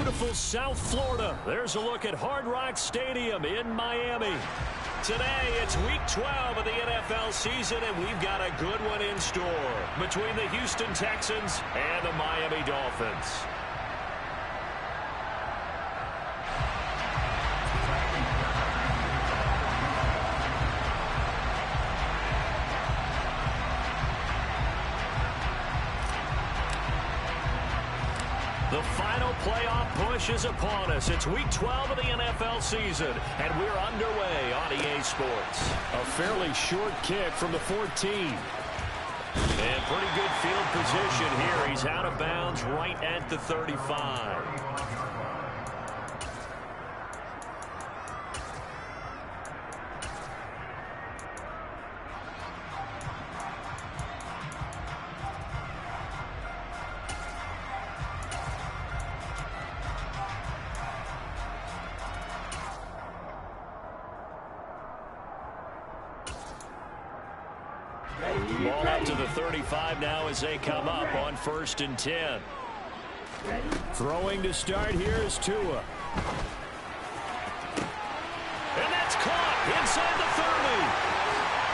beautiful South Florida. There's a look at Hard Rock Stadium in Miami. Today, it's Week 12 of the NFL season, and we've got a good one in store between the Houston Texans and the Miami Dolphins. The final playoff push is upon us. It's Week 12 of the NFL season, and we're underway on EA Sports. A fairly short kick from the 14. And pretty good field position here. He's out of bounds right at the 35. Ball up to the 35 now as they come up on 1st and 10. Throwing to start here is Tua. And that's caught inside the 30.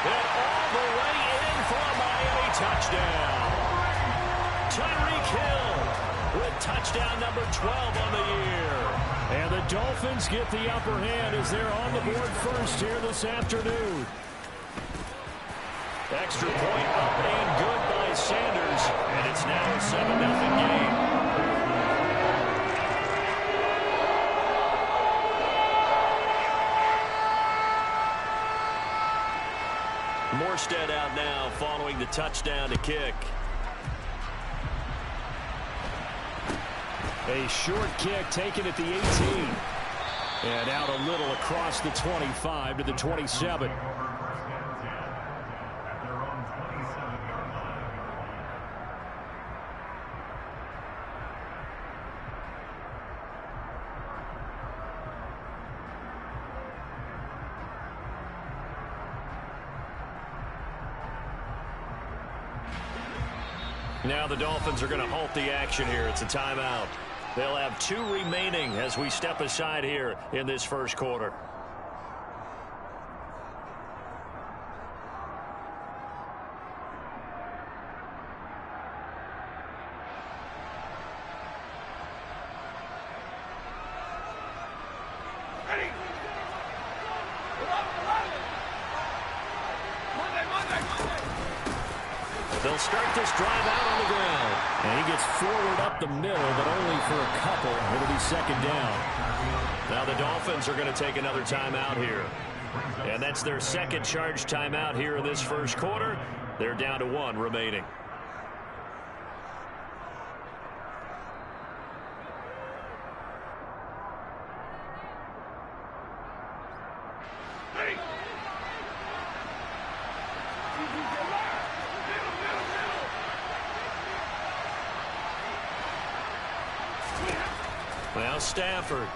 And all the way in for a Miami touchdown. Tyreek Hill with touchdown number 12 on the year. And the Dolphins get the upper hand as they're on the board first here this afternoon. Extra point up and good by Sanders, and it's now a 7-0 game. Morstead out now following the touchdown to kick. A short kick taken at the 18. And out a little across the 25 to the 27. Now the Dolphins are going to halt the action here. It's a timeout. They'll have 2 remaining as we step aside here in this first quarter. They'll start this drive out on the ground. And he gets forward up the middle, but only for a couple. It'll be 2nd down. Now the Dolphins are going to take another timeout here. And that's their 2nd charge timeout here in this first quarter. They're down to 1 remaining. Now Stafford.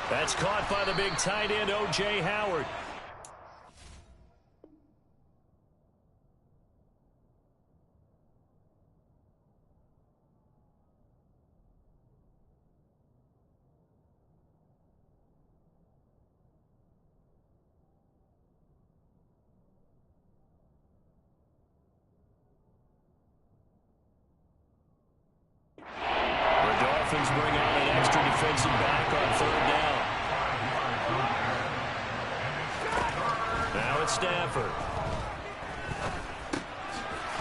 That's caught by the big tight end, O.J. Howard. Dolphins bring out an extra defensive back on 3rd down. Now it's Stafford.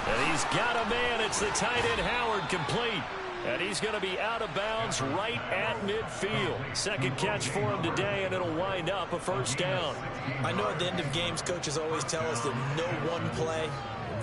And he's got a man. It's the tight end Howard complete. And he's going to be out of bounds right at midfield. 2nd catch for him today, and it'll wind up a 1st down. I know at the end of games, coaches always tell us that no one play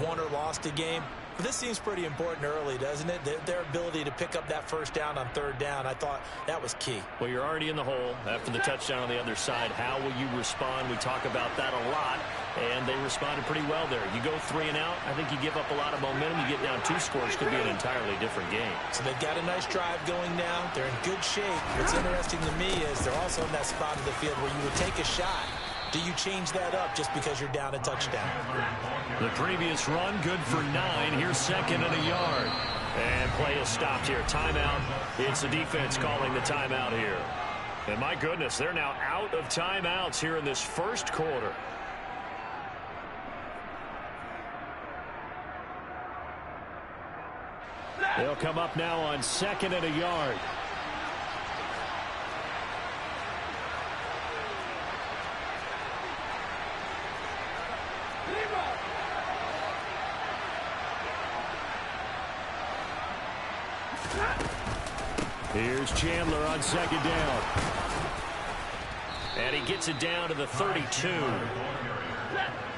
won or lost a game. But this seems pretty important early, doesn't it? Their ability to pick up that 1st down on 3rd down, I thought that was key. Well, you're already in the hole after the touchdown on the other side. How will you respond? We talk about that a lot, and they responded pretty well there. You go 3 and out, I think you give up a lot of momentum. You get down 2 scores, could be an entirely different game. So they've got a nice drive going now. They're in good shape. What's interesting to me is they're also in that spot of the field where you would take a shot. Do you change that up just because you're down a touchdown? The previous run, good for 9. Here's 2nd and a yard. And play is stopped here. Timeout. It's the defense calling the timeout here. And my goodness, they're now out of timeouts here in this first quarter. They'll come up now on 2nd and a yard. Here's Chandler on 2nd down. And he gets it down to the 32.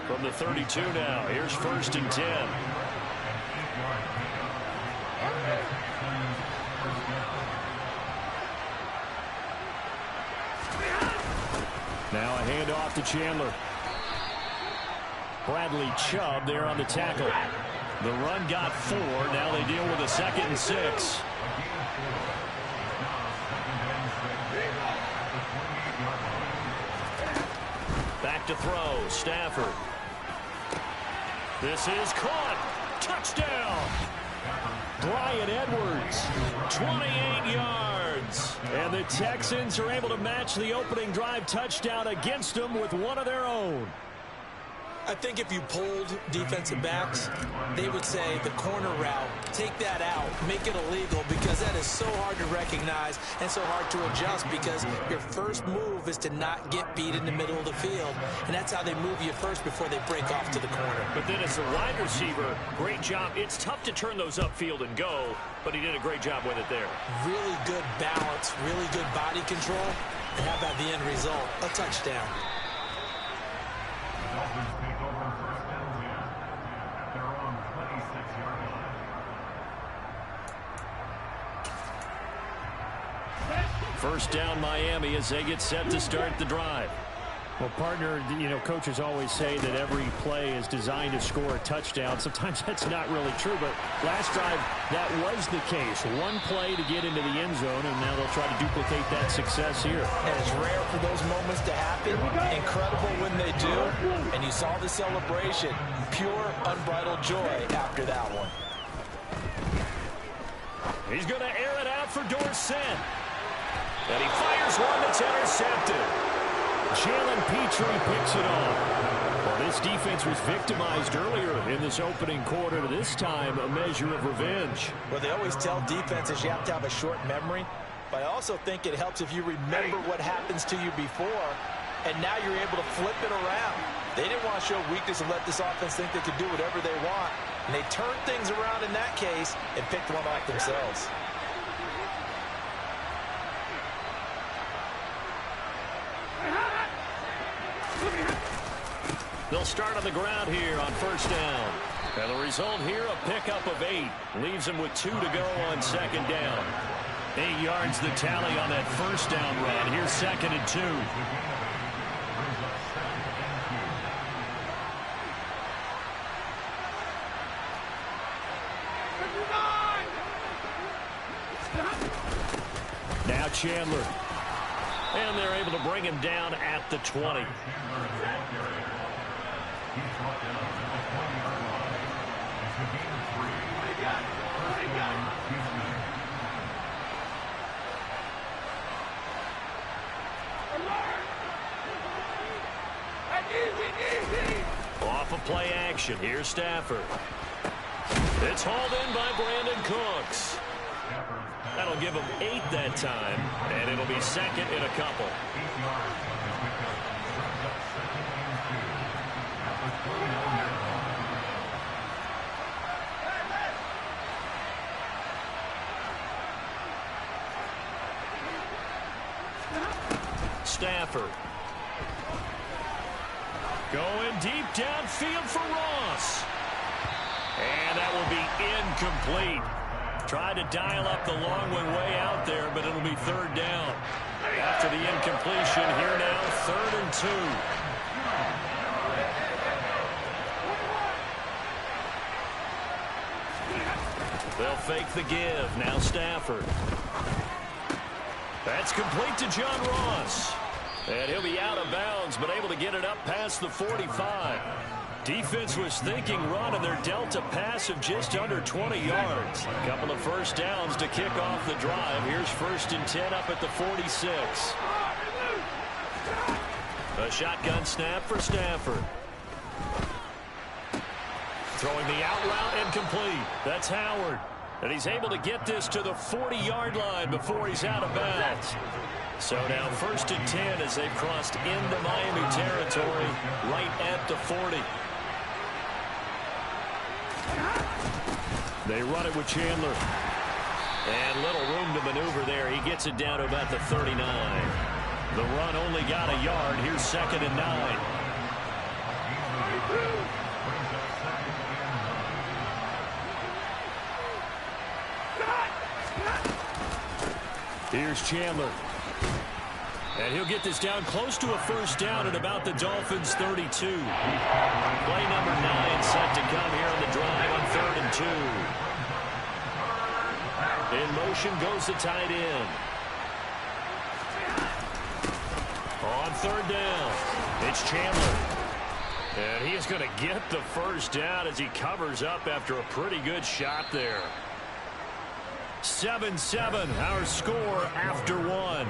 From the 32 now. Here's 1st and 10. Now a handoff to Chandler. Bradley Chubb there on the tackle. The run got 4. Now they deal with a 2nd and 6. Back to throw. Stafford. This is caught. Touchdown. Bryan Edwards. 28 yards. And the Texans are able to match the opening drive touchdown against them with one of their own. I think if you polled defensive backs, they would say the corner route, take that out, make it illegal, because that is so hard to recognize and so hard to adjust, because your first move is to not get beat in the middle of the field, and that's how they move you first before they break off to the corner. But then as a wide receiver, great job. It's tough to turn those upfield and go, but he did a great job with it there. Really good balance, really good body control, and how about the end result? A touchdown. First down Miami as they get set to start the drive. Well, partner, coaches always say that every play is designed to score a touchdown. Sometimes that's not really true, but last drive, that was the case. One play to get into the end zone, and now they'll try to duplicate that success here. And it's rare for those moments to happen. Incredible when they do. And you saw the celebration. Pure, unbridled joy after that one. He's going to air it out for Dorsett. And he fires one that's intercepted. Jalen Petrie picks it off. Well, this defense was victimized earlier in this opening quarter. This time, a measure of revenge. Well, they always tell defenses you have to have a short memory. But I also think it helps if you remember what happens to you before, and now you're able to flip it around. They didn't want to show weakness and let this offense think they could do whatever they want. And they turned things around in that case and picked one off themselves. They'll start on the ground here on first down. And the result here, a pickup of 8. Leaves them with 2 to go on second down. 8 yards the tally on that first down run. Here's 2nd and 2. Now Chandler. And they're able to bring him down at the 20. Off of play action. Here's Stafford. It's hauled in by Brandon Cooks. That'll give him 8 that time, and it'll be 2nd and a couple. Stafford. Going deep downfield for Ross. And that will be incomplete. Tried to dial up the long one way out there, but it'll be 3rd down. After the incompletion, here now, 3rd and 2. They'll fake the give. Now Stafford. That's complete to John Ross. And he'll be out of bounds, but able to get it up past the 45. Defense was thinking run, and they're dealt a pass of just under 20 yards. A couple of first downs to kick off the drive. Here's 1st and 10 up at the 46. A shotgun snap for Stafford. Throwing the out route incomplete. That's Howard. And he's able to get this to the 40-yard line before he's out of bounds. So now 1st and 10 as they've crossed into Miami territory right at the 40. They run it with Chandler. And little room to maneuver there. He gets it down to about the 39. The run only got a yard. Here's 2nd and 9. Here's Chandler. And he'll get this down close to a first down at about the Dolphins' 32. Play number 9 set to come here on the drive on 3rd and 2. In motion goes the tight end. On 3rd down, it's Chandler. And he is going to get the first down as he covers up after a pretty good shot there. 7-7, our score after 1.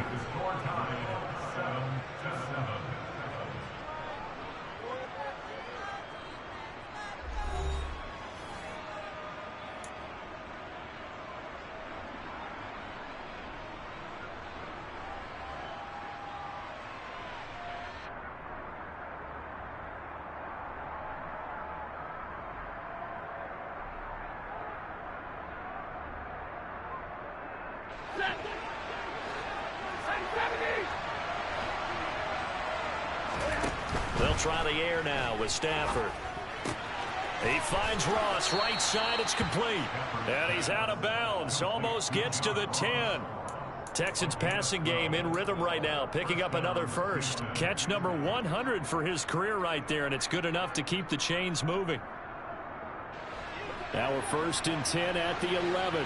They'll try the air now with Stafford. He finds Ross right side. It's complete. And he's out of bounds. Almost gets to the 10. Texans passing game in rhythm right now, picking up another first. Catch number 100 for his career right there, and it's good enough to keep the chains moving. Now we're 1st and 10 at the 11.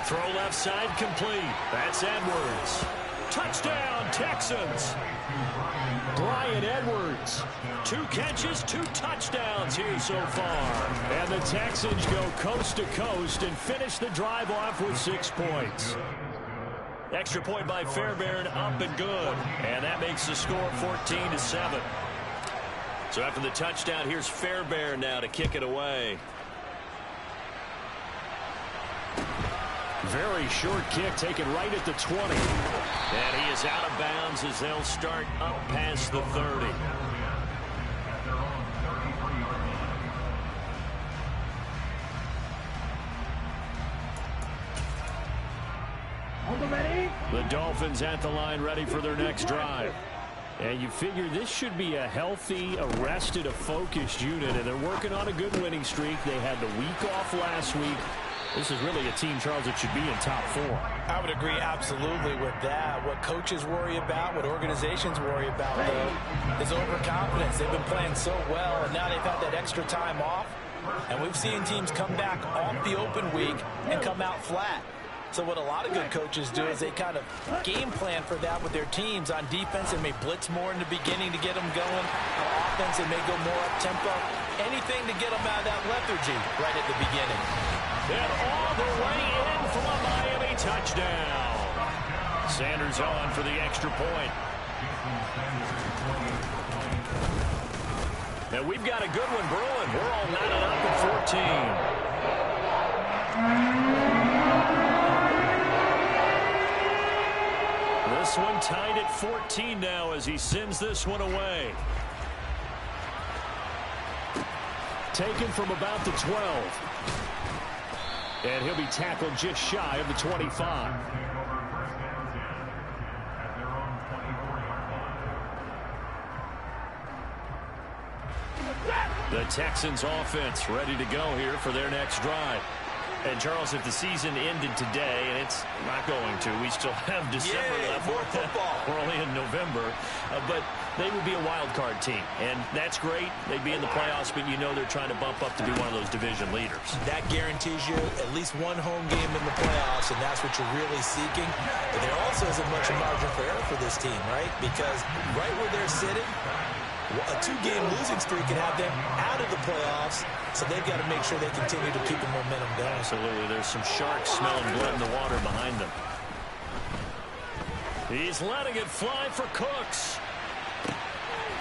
Throw left side complete. That's Edwards. Touchdown, Texans. Bryan Edwards. 2 catches, 2 touchdowns here so far. And the Texans go coast to coast and finish the drive off with 6 points. Extra point by Fairbairn, up and good. And that makes the score 14-7. So after the touchdown, here's Fairbairn now to kick it away. Very short kick taken right at the 20. And he is out of bounds as they'll start up past the 30. The Dolphins at the line ready for their next drive. And you figure this should be a healthy, arrested, a focused unit. And they're working on a good winning streak. They had the week off last week. This is really a team, Charles, that should be in top 4. I would agree absolutely with that. What coaches worry about, what organizations worry about, though, is overconfidence. They've been playing so well, and now they've had that extra time off. And we've seen teams come back off the open week and come out flat. So what a lot of good coaches do is they kind of game plan for that with their teams. On defense, they may blitz more in the beginning to get them going. On offense, they may go more up-tempo. Anything to get them out of that lethargy right at the beginning. And all the way in for a Miami touchdown. Sanders on for the extra point. And we've got a good one brewing. We're all knotted up at 14. This one tied at 14 now as he sends this one away. Taken from about the 12. And he'll be tackled just shy of the 25. The Texans offense ready to go here for their next drive. And, Charles, if the season ended today, and it's not going to, we still have December left. More football. We're only in November. But they would be a wild card team. And that's great. They'd be in the playoffs, but you know they're trying to bump up to be one of those division leaders. That guarantees you at least one home game in the playoffs, and that's what you're really seeking. But there also isn't much margin for error for this team, right? Because right where they're sitting, a 2-game losing streak can have them out of the playoffs, so they've got to make sure they continue to keep the momentum going. Absolutely. There's some sharks smelling blood in the water behind them. He's letting it fly for Cooks.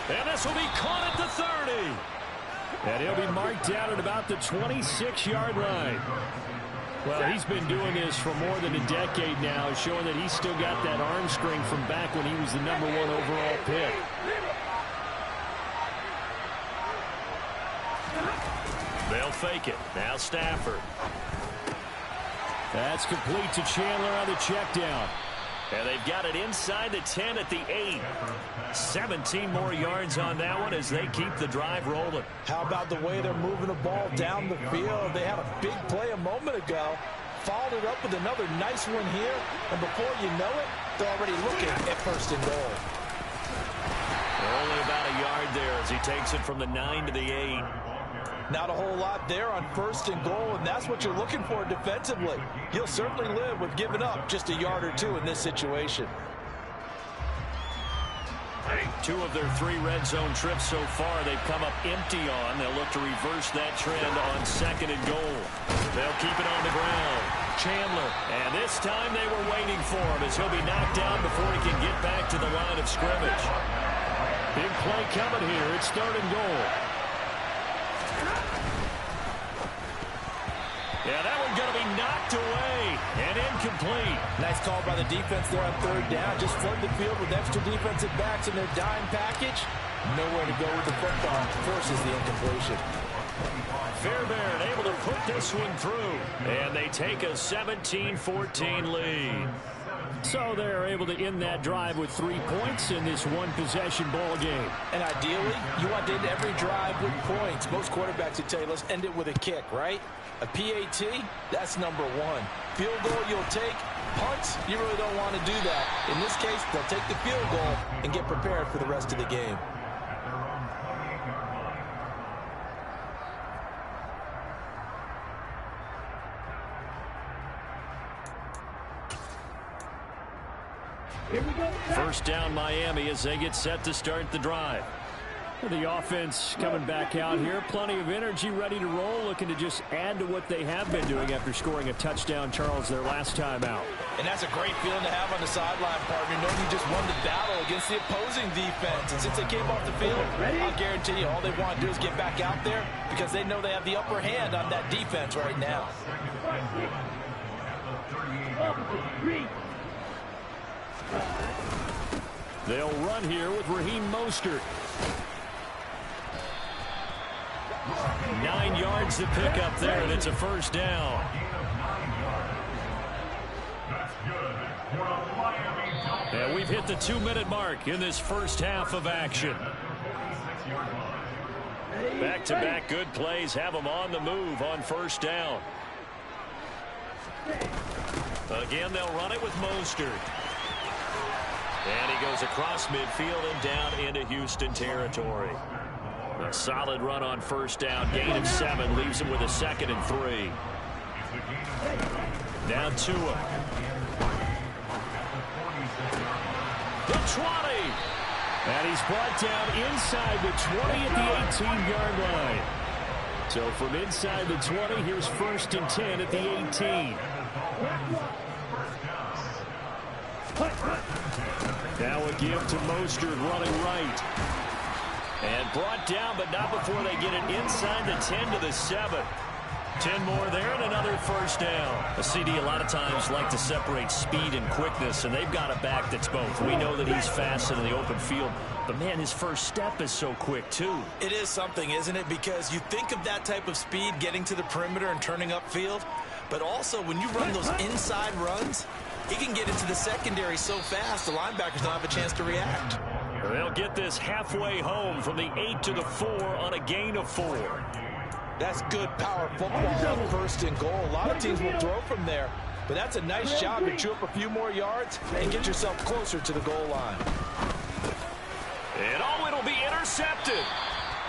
And this will be caught at the 30. And he'll be marked down at about the 26-yard line. Well, he's been doing this for more than a decade now, showing that he's still got that arm string from back when he was the #1 overall pick. They'll fake it. Now Stafford. That's complete to Chandler on the check down. And they've got it inside the 10 at the 8. 17 more yards on that one as they keep the drive rolling. How about the way they're moving the ball down the field? They had a big play a moment ago. Followed it up with another nice one here. And before you know it, they're already looking at 1st and goal. Only about a yard there as he takes it from the 9 to the 8. Not a whole lot there on 1st and goal, and that's what you're looking for defensively. You'll certainly live with giving up just a yard or 2 in this situation. 2 of their 3 red zone trips so far they've come up empty on. They'll look to reverse that trend on 2nd and goal. They'll keep it on the ground. Chandler, and this time they were waiting for him as he'll be knocked down before he can get back to the line of scrimmage. Big play coming here. It's 3rd and goal. Yeah, that one's going to be knocked away and incomplete. Nice call by the defense there on 3rd down. Just flood the field with extra defensive backs in their dime package. Nowhere to go with the football. Forces the incompletion. Fairbairn able to put this one through. And they take a 17-14 lead. So they're able to end that drive with 3 points in this one-possession ball game. And ideally, you want to end every drive with points. Most quarterbacks would tell you, let's end it with a kick, right? A PAT, that's #1. Field goal you'll take. Punts, you really don't want to do that. In this case, they'll take the field goal and get prepared for the rest of the game. First down Miami as they get set to start the drive. The offense coming back out here. Plenty of energy, ready to roll, looking to just add to what they have been doing after scoring a touchdown, Charles, their last time out. And that's a great feeling to have on the sideline, partner, knowing you just won the battle against the opposing defense. And since they came off the field, I'll guarantee you all they want to do is get back out there because they know they have the upper hand on that defense right now. They'll run here with Raheem Mostert. 9 yards to pick up there, and it's a first down. And we've hit the 2-minute mark in this first half of action. Back-to-back good plays have them on the move on first down. Again, they'll run it with Mostert. And he goes across midfield and down into Houston territory. A solid run on first down. Gain of 7 leaves him with a 2nd and 3. Now Tua. The 20. And he's brought down inside the 20 at the 18-yard line. So from inside the 20, here's 1st and 10 at the 18. Now a give to Mostert running right. And brought down, but not before they get it inside the 10 to the 7. 10 more there and another first down. A CD a lot of times like to separate speed and quickness, and they've got a back that's both. We know that he's fast in the open field, but man, his first step is so quick too. It is something, isn't it? Because you think of that type of speed getting to the perimeter and turning upfield, but also when you run those inside runs, he can get into the secondary so fast the linebackers don't have a chance to react. They'll get this halfway home from the 8 to the 4 on a gain of 4. That's good power football on first and goal. A lot of teams will throw from there, but that's a nice job to chew up a few more yards and get yourself closer to the goal line. And oh, it'll be intercepted.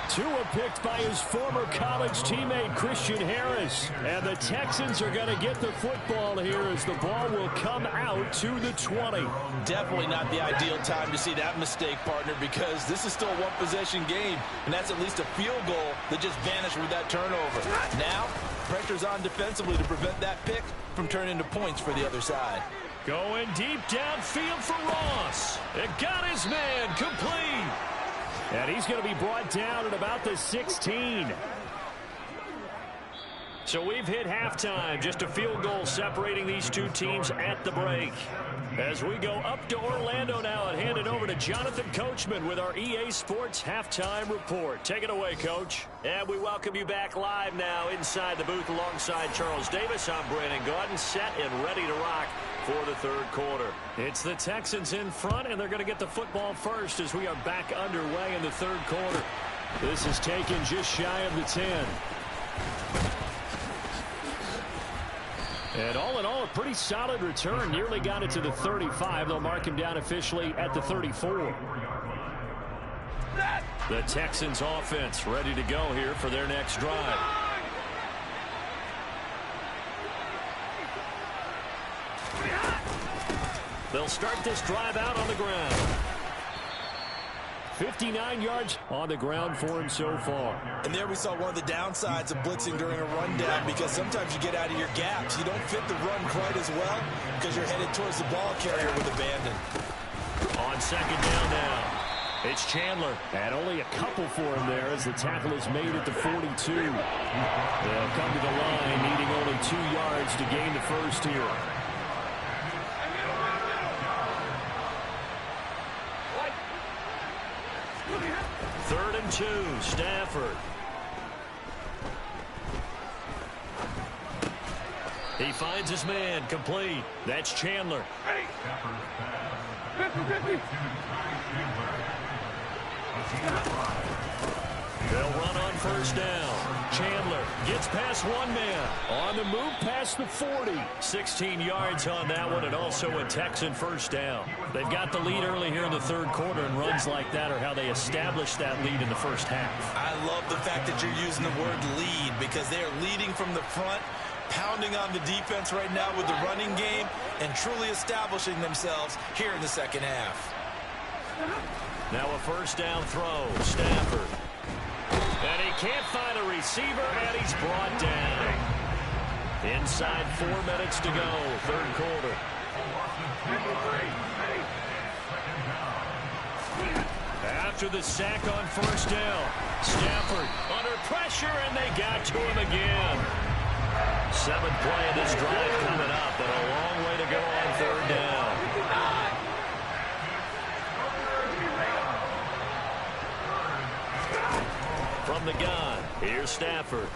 Tua picked by his former college teammate Christian Harris. And the Texans are going to get the football here as the ball will come out to the 20. Definitely not the ideal time to see that mistake, partner, because this is still a one-possession game, and that's at least a field goal that just vanished with that turnover. Now, pressure's on defensively to prevent that pick from turning into points for the other side. Going deep downfield for Ross. It got his man complete. And he's going to be brought down at about the 16. So we've hit halftime. Just a field goal separating these two teams at the break. As we go up to Orlando now and hand it over to Jonathan Coachman with our EA Sports Halftime Report. Take it away, Coach. And we welcome you back live now inside the booth alongside Charles Davis. I'm Brandon Gaudin, set and ready to rock for the third quarter. It's the Texans in front, and they're going to get the football first as we are back underway in the third quarter. This is taken just shy of the 10. And all in all, a pretty solid return. Nearly got it to the 35. They'll mark him down officially at the 34. The Texans offense ready to go here for their next drive. They'll start this drive out on the ground. 59 yards on the ground for him so far. And there we saw one of the downsides of blitzing during a rundown, because sometimes you get out of your gaps. You don't fit the run quite as well because you're headed towards the ball carrier with abandon. On second down now, it's Chandler. And only a couple for him there as the tackle is made at the 42. They'll come to the line needing only 2 yards to gain the first here. Third and 2, Stafford. He finds his man, complete. That's Chandler. They'll run on first down. Chandler gets past one man. On the move past the 40. 16 yards on that one, and also a Texan first down. They've got the lead early here in the third quarter, and runs like that are how they establish that lead in the first half. I love the fact that you're using the word lead, because they are leading from the front, pounding on the defense right now with the running game, and truly establishing themselves here in the second half. Now a first down throw, Stafford. And he can't find a receiver, and he's brought down. Inside 4 minutes to go, third quarter. After the sack on first down, Stafford under pressure, and they got to him again. 7th play of this drive coming up, but a long way to go on third down. From the gun, here's Stafford.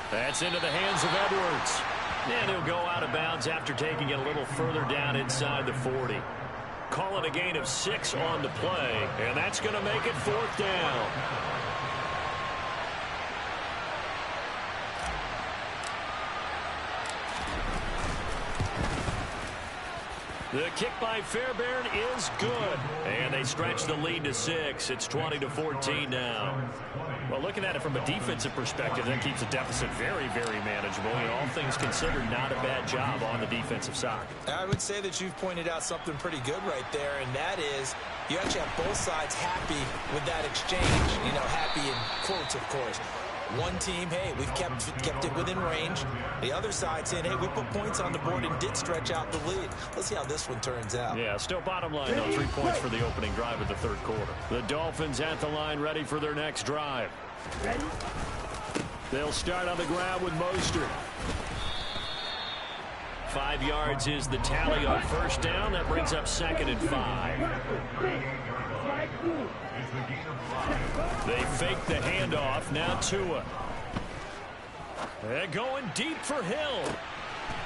That's into the hands of Edwards. And he'll go out of bounds after taking it a little further down inside the 40. Call it a gain of 6 on the play, and that's going to make it 4th down. The kick by Fairbairn is good. And they stretch the lead to 6. It's 20-14 now. Well, looking at it from a defensive perspective, that keeps the deficit very, very manageable. And all things considered, not a bad job on the defensive side. I would say that you've pointed out something pretty good right there, and that is you actually have both sides happy with that exchange. You know, happy in quotes, of course. One team, hey, we've kept it within range. The other side saying, hey, we put points on the board and did stretch out the lead. Let's see how this one turns out. Yeah, still bottom line, though. 3 points for the opening drive of the third quarter. The Dolphins at the line, ready for their next drive. Ready? They'll start on the ground with Mostert. 5 yards is the tally on first down. That brings up 2nd and 5. They fake the handoff. Now Tua. They're going deep for Hill.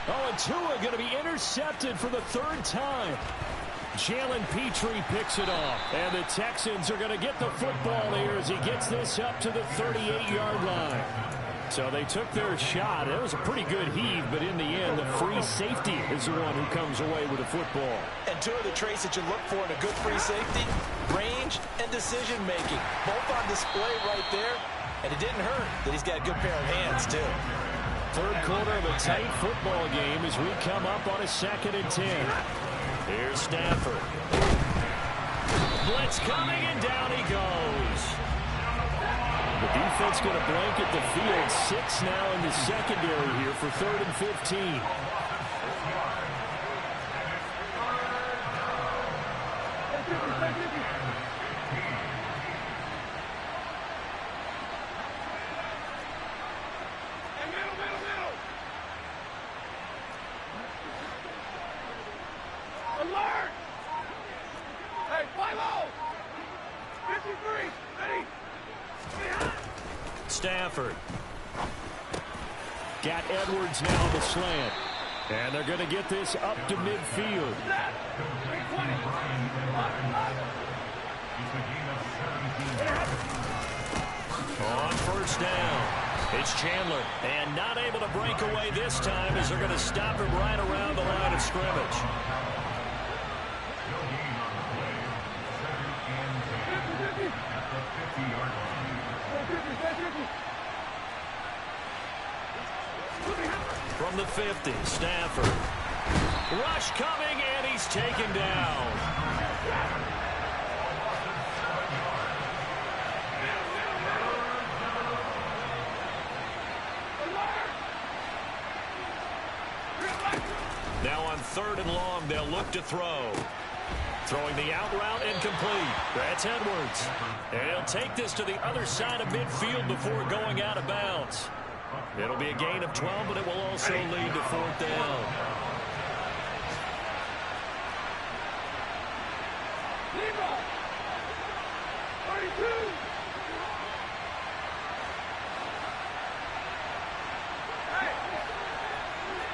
Oh, and Tua going to be intercepted for the 3rd time. Jalen Petrie picks it off. And the Texans are going to get the football here as he gets this up to the 38-yard line. So they took their shot. It was a pretty good heave, but in the end, the free safety is the one who comes away with the football. And two of the traits that you look for in a good free safety, range and decision-making. Both on display right there. And it didn't hurt that he's got a good pair of hands, too. Third quarter of a tight football game as we come up on a 2nd and 10. Here's Stafford. Blitz coming, and down he goes. The defense going to blanket the field. 6 now in the secondary here for 3rd and 15. Alert! Hey, fly low! 53, ready! Stafford. Got Edwards now on the slant. And they're going to get this up to midfield. On 1st down, it's Chandler. And not able to break away this time as they're going to stop him right around the line of scrimmage. From the 50, Stafford. Rush coming, and he's taken down. Now on 3rd and long, they'll look to throw. Throwing the out route incomplete. That's Edwards. And he'll take this to the other side of midfield before going out of bounds. It'll be a gain of 12, but it will also lead to 4th down. Zero! 32! Hey!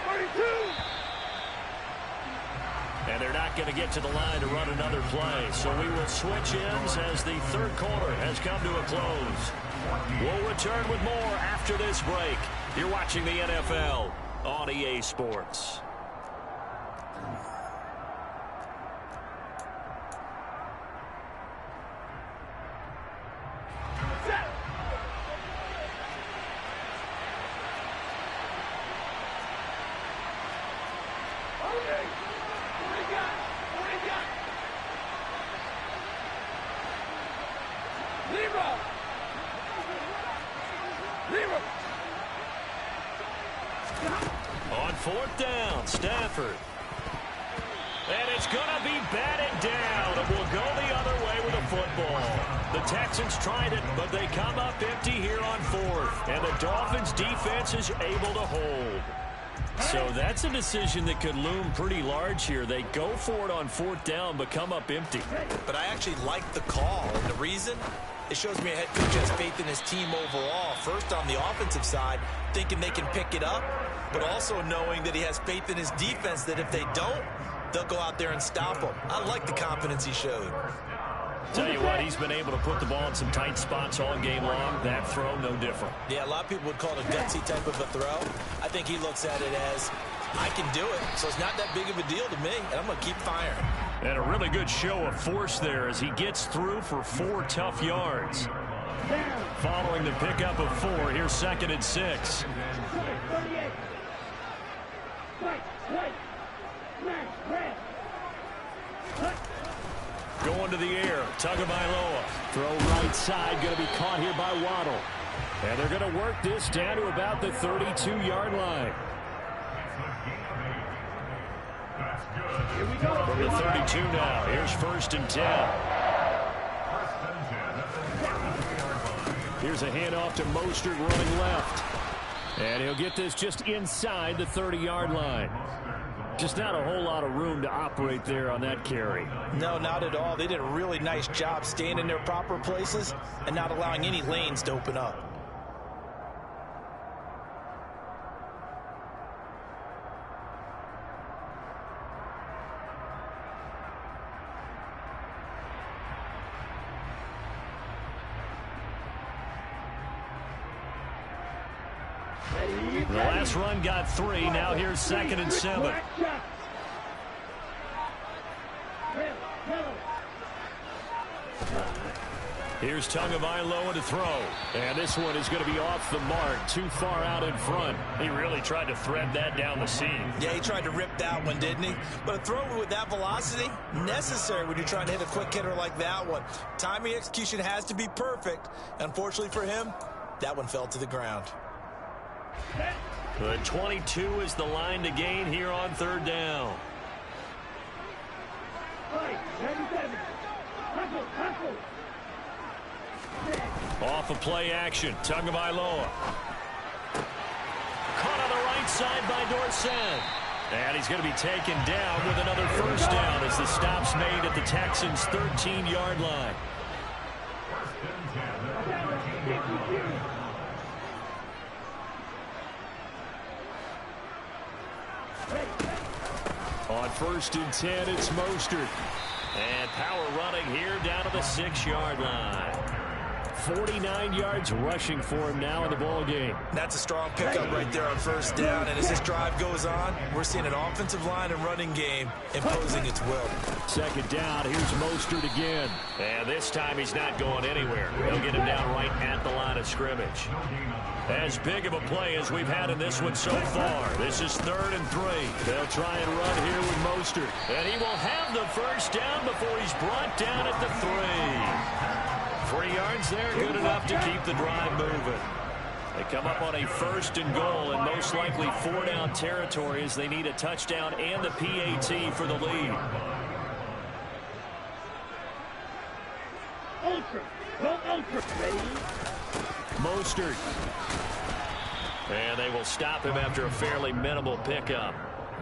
32! And they're not going to get to the line to run another play. So we will switch ends as the 3rd quarter has come to a close. We'll return with more after this break. You're watching the NFL on EA Sports. Set! Okay! 40 gun! 40 gun! Zero! Zero! On 4th down, Stafford. And it's going to be batted down. It will go the other way with the football. The Texans tried it, but they come up empty here on 4th. And the Dolphins' defense is able to hold. So that's a decision that could loom pretty large here. They go for it on 4th down, but come up empty. But I actually like the call. And the reason? It shows me a head coach has faith in his team overall. First, on the offensive side, thinking they can pick it up, but also knowing that he has faith in his defense that if they don't, they'll go out there and stop them. I like the confidence he showed. Tell you what, he's been able to put the ball in some tight spots all game long. That throw, no different. Yeah, a lot of people would call it a gutsy type of a throw. I think he looks at it as, I can do it, so it's not that big of a deal to me, and I'm going to keep firing. And a really good show of force there as he gets through for 4 tough yards. Following the pickup of 4, here's 2nd and 6. Going to the air, Tagovailoa. Throw right side, going to be caught here by Waddle. And they're going to work this down to about the 32-yard line. From the 32 now, here's 1st and 10. Here's a handoff to Mostert running left. And he'll get this just inside the 30-yard line. Just not a whole lot of room to operate there on that carry. No, not at all. They did a really nice job staying in their proper places and not allowing any lanes to open up. The last run got 3. Now here's 2nd and 7. Here's Tagovailoa to throw. And this one is going to be off the mark. Too far out in front. He really tried to thread that down the seam. Yeah, he tried to rip that one, didn't he? But a throw with that velocity, necessary when you're trying to hit a quick hitter like that one. Timing execution has to be perfect. Unfortunately for him, that one fell to the ground. The 22 is the line to gain here on 3rd down. Off of play action, Tagovailoa. Caught on the right side by Dorsett. And he's going to be taken down with another 1st down as the stop's made at the Texans' 13-yard line. On 1st and 10, it's Mostert. And power running here down to the 6-yard line. 49 yards rushing for him now in the ball game. That's a strong pickup right there on 1st down. And as this drive goes on, we're seeing an offensive line and running game imposing its will. 2nd down, here's Mostert again. And this time he's not going anywhere. They'll get him down right at the line of scrimmage. As big of a play as we've had in this one so far. This is 3rd and 3. They'll try and run here with Mostert. And he will have the 1st down before he's brought down at the 3. 3 yards there, good enough to keep the drive moving. They come up on a 1st and goal and most likely 4-down territory as they need a touchdown and the PAT for the lead. Mostert. And they will stop him after a fairly minimal pickup.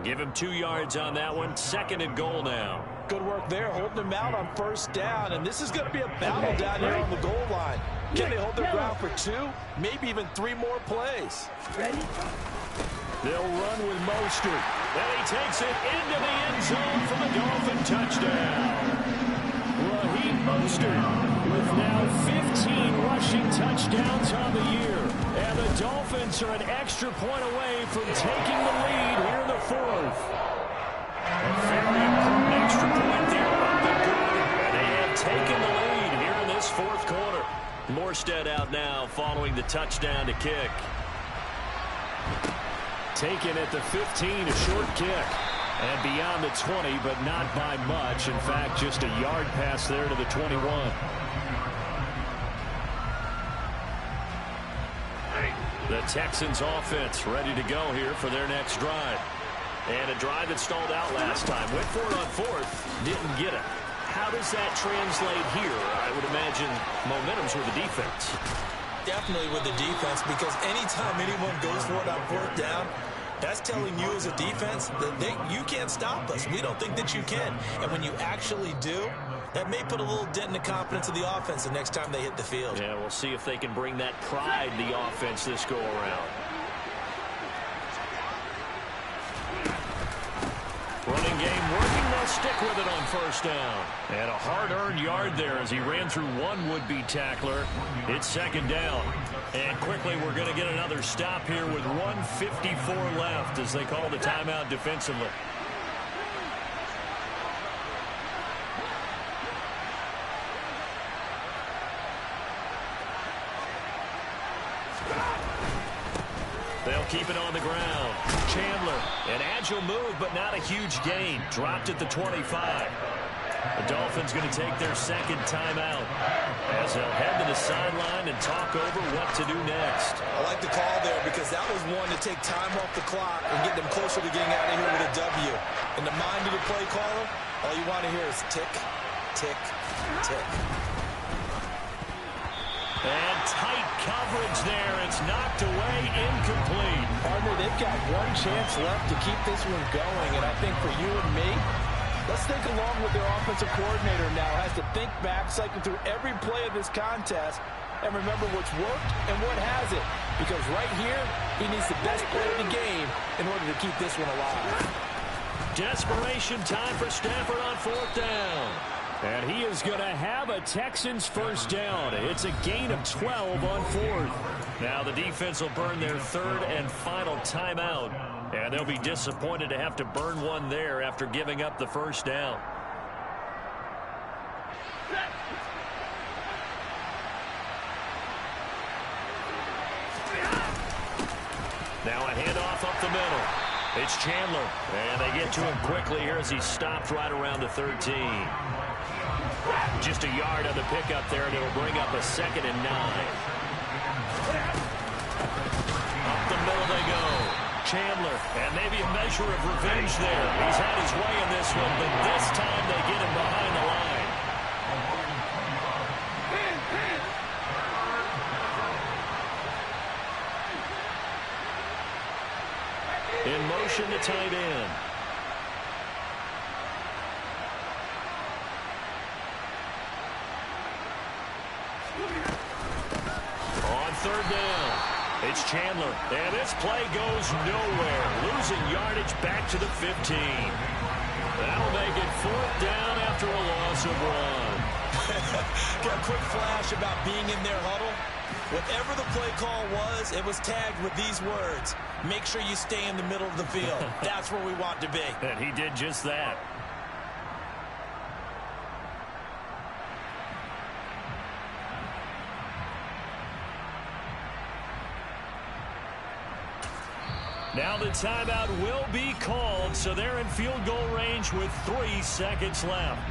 Give him 2 yards on that one. 2nd and goal now. Good work there, holding him out on 1st down. And this is going to be a battle down here on the goal line. Can they hold their ground for 2, maybe even 3 more plays? They'll run with Mostert. And he takes it into the end zone for the Dolphin touchdown. Raheem Mostert with now 15 rushing touchdowns on the year. And the Dolphins are an extra point away from taking the lead here in the 4th. A very important extra point there up and good. And they have taken the lead here in this 4th quarter. Morstead out now following the touchdown to kick. Taken at the 15, a short kick. And beyond the 20, but not by much. In fact, just a yard pass there to the 21. The Texans offense ready to go here for their next drive. And a drive that stalled out last time. Went for it on 4th, didn't get it. How does that translate here? I would imagine momentum's with the defense. Definitely with the defense, because anytime anyone goes for it on 4th down, that's telling you as a defense that you can't stop us. We don't think that you can. And when you actually do, that may put a little dent in the confidence of the offense the next time they hit the field. Yeah, we'll see if they can bring that pride to the offense this go around. Running game working, they'll stick with it on 1st down. And a hard-earned yard there as he ran through one would-be tackler. It's 2nd down. And quickly we're going to get another stop here with 1:54 left as they call the timeout defensively. They'll keep it on the ground. Chandler, an agile move, but not a huge gain. Dropped at the 25. The Dolphins going to take their 2nd timeout as they'll head to the sideline and talk over what to do next. I like the call there because that was one to take time off the clock and get them closer to getting out of here with a W. In the mind of the play caller, all you want to hear is tick, tick, tick. And tight coverage there. It's knocked away, incomplete. Partner, they've got one chance left to keep this one going, and I think for you and me, let's think along with their offensive coordinator now. Has to think back, cycle through every play of this contest, and remember what's worked and what hasn't. Because right here, he needs the best play of the game in order to keep this one alive. Desperation time for Stafford on 4th down. And he is going to have a Texans first down. It's a gain of 12 on fourth. Now the defense will burn their third and final timeout. And they'll be disappointed to have to burn one there after giving up the first down. Now a handoff up the middle. It's Chandler. And they get to him quickly here as he stopped right around the 13. Just a yard on the pickup there, and it'll bring up a 2nd and 9. Up the middle they go. Chandler, and maybe a measure of revenge there. He's had his way in this one, but this time they get him behind the line. In motion to tight end. On third down, it's Chandler, and this play goes nowhere. Losing yardage back to the 15. That'll make it 4th down after a loss of 1. Got a quick flash about being in their huddle. Whatever the play call was, it was tagged with these words: make sure you stay in the middle of the field. That's where we want to be. And he did just that. Now the timeout will be called, so they're in field goal range with 3 seconds left.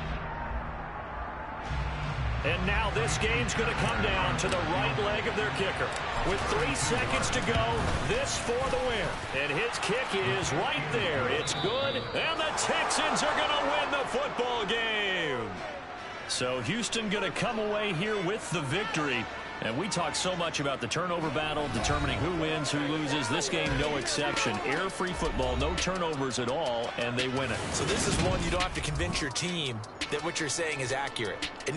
And now this game's going to come down to the right leg of their kicker. With 3 seconds to go, this for the win. And his kick is right there. It's good, and the Texans are going to win the football game. So Houston going to come away here with the victory. And we talk so much about the turnover battle, determining who wins, who loses. This game, no exception. Air-free football, no turnovers at all, and they win it. So this is one you don't have to convince your team that what you're saying is accurate. And